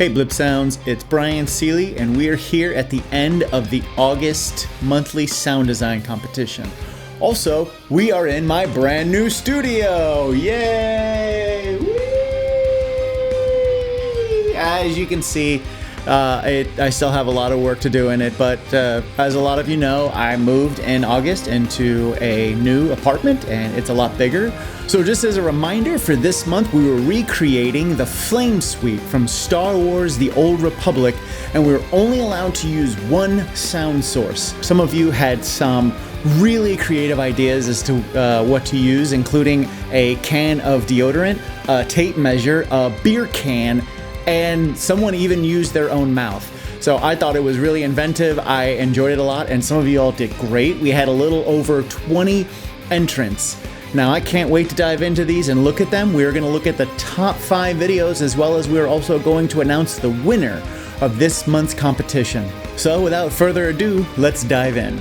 Hey Blipsounds, it's Brian Seeley, and we are here at the end of the August monthly sound design competition. Also, we are in my brand new studio! Yay! Whee! As you can see, I still have a lot of work to do in it, but as a lot of you know, I moved in August into a new apartment, and it's a lot bigger. So just as a reminder, for this month, we were recreating the Flame Sweep from Star Wars: The Old Republic, and we were only allowed to use one sound source. Some of you had some really creative ideas as to what to use, including a can of deodorant, a tape measure, a beer can, and someone even used their own mouth. So I thought it was really inventive. I enjoyed it a lot, and some of you all did great. We had a little over 20 entrants. Now I can't wait to dive into these and look at them. We're going to look at the top 5 videos, as well as we're also going to announce the winner of this month's competition. So without further ado, let's dive in.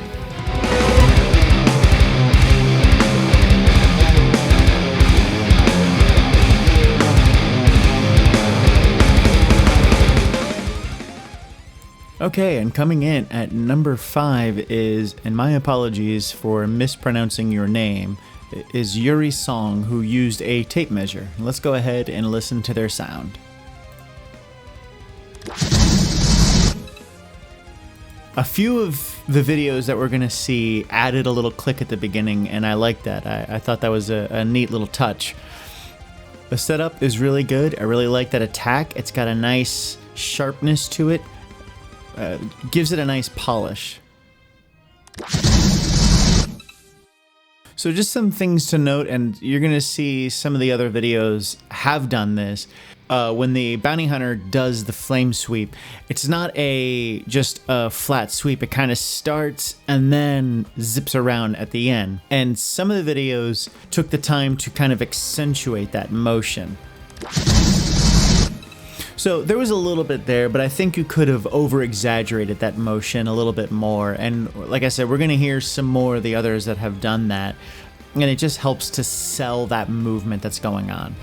Okay, and coming in at number 5 is, and my apologies for mispronouncing your name, is Yuri Song, who used a tape measure. Let's go ahead and listen to their sound. A few of the videos that we're going to see added a little click at the beginning, and I like that. I thought that was a neat little touch. The setup is really good. I really like that attack. It's got a nice sharpness to it. Gives it a nice polish. So just some things to note, and you're going to see some of the other videos have done this. When the bounty hunter does the flame sweep, it's not just a flat sweep. It kind of starts and then zips around at the end. And some of the videos took the time to kind of accentuate that motion. So there was a little bit there, but I think you could have over-exaggerated that motion a little bit more. And like I said, we're going to hear some more of the others that have done that. And it just helps to sell that movement that's going on.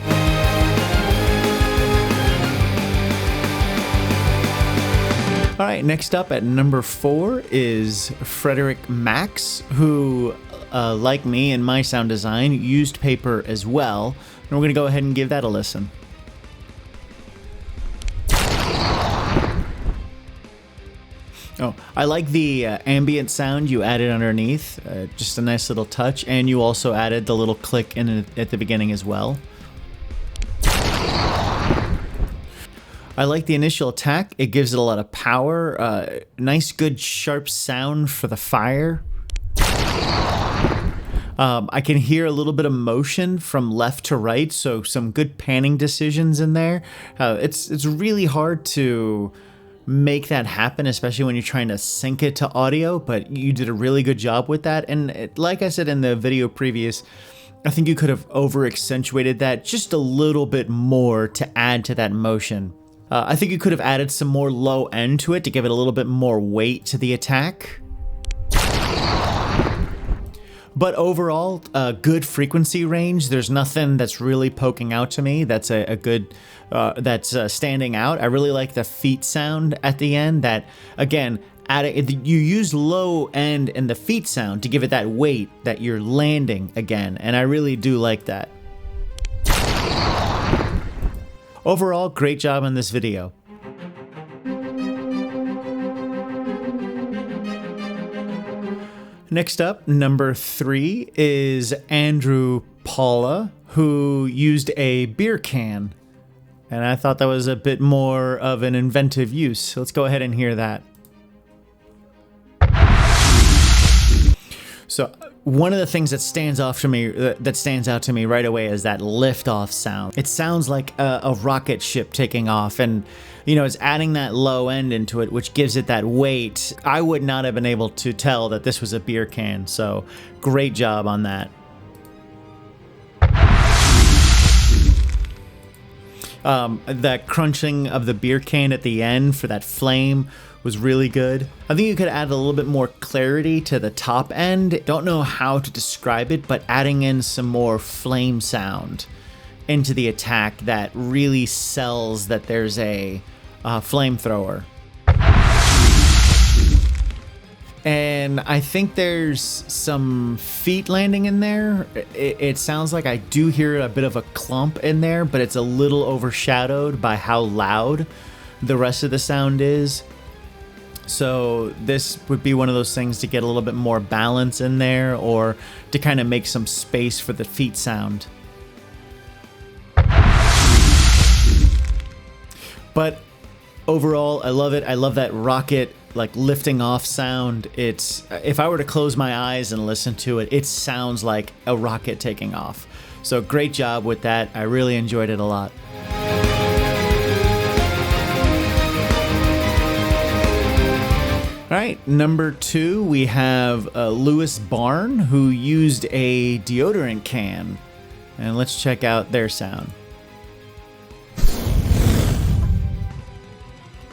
All right, next up at number 4 is Frederick Max, who, like me in my sound design, used paper as well. And we're going to go ahead and give that a listen. Oh, I like the ambient sound you added underneath, just a nice little touch, and you also added the little click in at the beginning as well. I like the initial attack. It gives it a lot of power, nice good sharp sound for the fire. I can hear a little bit of motion from left to right, so some good panning decisions in there. It's really hard to make that happen, especially when you're trying to sync it to audio, but you did a really good job with that. And like I said in the video previous, I think you could have over accentuated that just a little bit more to add to that motion. I think you could have added some more low end to it to give it a little bit more weight to the attack. But overall, good frequency range. There's nothing that's really poking out to me. That's a good, that's standing out. I really like the feet sound at the end. That, again, you use low end in the feet sound to give it that weight that you're landing again. And I really do like that. Overall, great job on this video. Next up, number 3 is Andrew Paula, who used a beer can. And I thought that was a bit more of an inventive use. So let's go ahead and hear that. So one of the things that stands out to me right away is that liftoff sound. It sounds like a rocket ship taking off, and it's adding that low end into it, which gives it that weight. I would not have been able to tell that this was a beer can, so great job on that. That crunching of the beer can at the end for that flame was really good. I think you could add a little bit more clarity to the top end. Don't know how to describe it, but adding in some more flame sound into the attack that really sells that there's a flamethrower. And I think there's some feet landing in there. It sounds like I do hear a bit of a clump in there, but it's a little overshadowed by how loud the rest of the sound is. So this would be one of those things to get a little bit more balance in there, or to kind of make some space for the feet sound. But overall, I love it. I love that rocket like lifting off sound. It's, if I were to close my eyes and listen to it, it sounds like a rocket taking off. So great job with that. I really enjoyed it a lot. All right, number 2, we have Lewis Barn, who used a deodorant can. And let's check out their sound.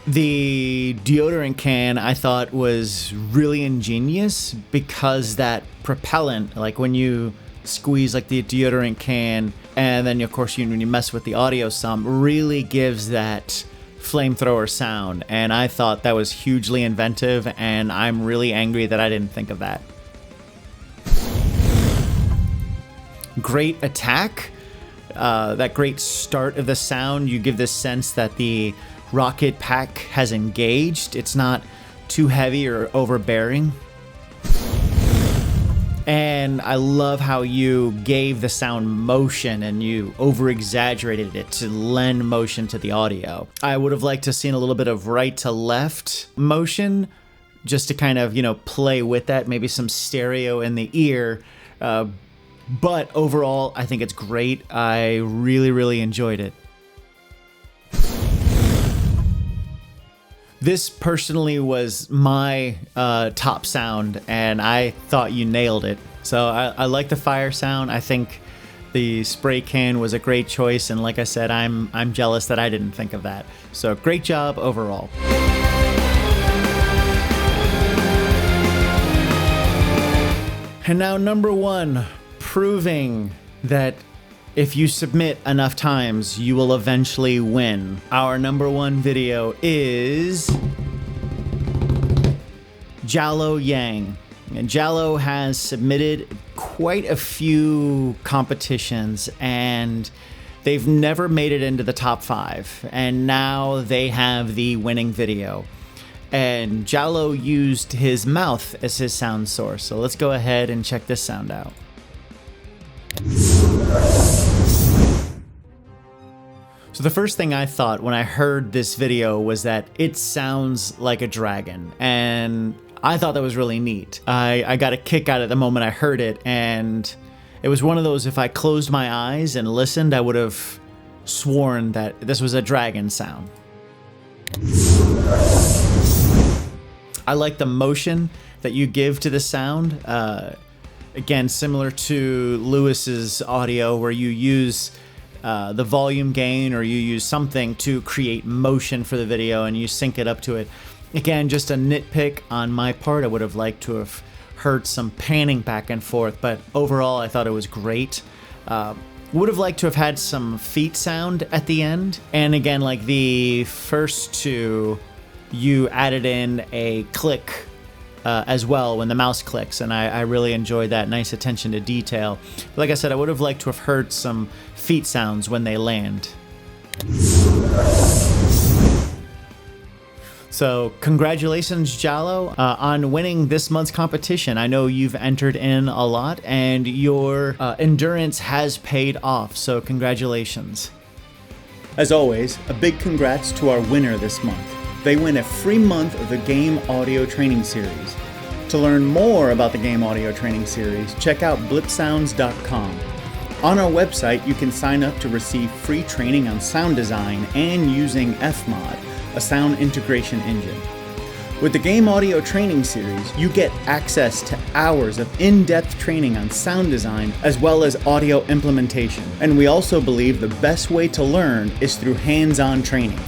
The deodorant can I thought was really ingenious, because that propellant, like when you squeeze like the deodorant can, and then of course when you mess with the audio some, really gives that flamethrower sound. And I thought that was hugely inventive, and I'm really angry that I didn't think of that. Great attack. That great start of the sound, you give this sense that the rocket pack has engaged. It's not too heavy or overbearing. And I love how you gave the sound motion and you over-exaggerated it to lend motion to the audio. I would have liked to have seen a little bit of right to left motion, just to kind of, play with that, maybe some stereo in the ear. But overall, I think it's great. I really, really enjoyed it. This personally was my top sound, and I thought you nailed it. So I like the fire sound. I think the spray can was a great choice, and like I said, I'm jealous that I didn't think of that. So great job overall. And now number 1, proving that if you submit enough times, you will eventually win. Our number 1 video is Jallo Yang. And Jallo has submitted quite a few competitions, and they've never made it into the top 5. And now they have the winning video. And Jallo used his mouth as his sound source. So let's go ahead and check this sound out. So the first thing I thought when I heard this video was that it sounds like a dragon, and I thought that was really neat. I got a kick out of it the moment I heard it, and it was one of those, if I closed my eyes and listened, I would have sworn that this was a dragon sound. I like the motion that you give to the sound. Again, similar to Lewis's audio, where you use the volume gain, or you use something to create motion for the video and you sync it up to it. Again, just a nitpick on my part. I would have liked to have heard some panning back and forth, but overall I thought it was great. Would have liked to have had some feet sound at the end. And again, like the first 2, you added in a click as well when the mouse clicks, and I really enjoyed that. Nice attention to detail. But like I said, I would have liked to have heard some feet sounds when they land. So congratulations, Jallo, on winning this month's competition. I know you've entered in a lot, and your endurance has paid off, so congratulations. As always, a big congrats to our winner this month. They win a free month of the Game Audio Training Series. To learn more about the Game Audio Training Series, check out Blipsounds.com. On our website, you can sign up to receive free training on sound design and using Fmod, a sound integration engine. With the Game Audio Training Series, you get access to hours of in-depth training on sound design as well as audio implementation. And we also believe the best way to learn is through hands-on training.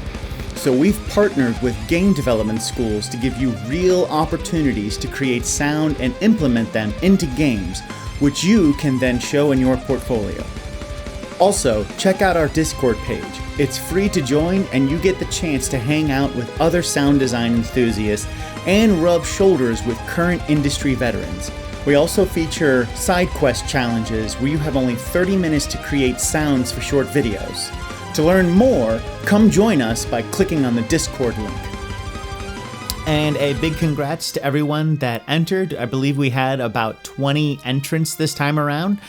So we've partnered with game development schools to give you real opportunities to create sound and implement them into games, which you can then show in your portfolio. Also, check out our Discord page. It's free to join, and you get the chance to hang out with other sound design enthusiasts and rub shoulders with current industry veterans. We also feature side quest challenges where you have only 30 minutes to create sounds for short videos. To learn more, come join us by clicking on the Discord link. And a big congrats to everyone that entered. I believe we had about 20 entrants this time around,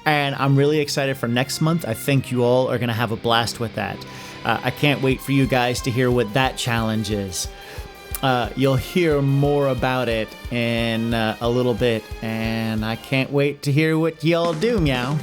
and I'm really excited for next month. I think you all are going to have a blast with that. I can't wait for you guys to hear what that challenge is. You'll hear more about it in a little bit, and I can't wait to hear what y'all do, meow.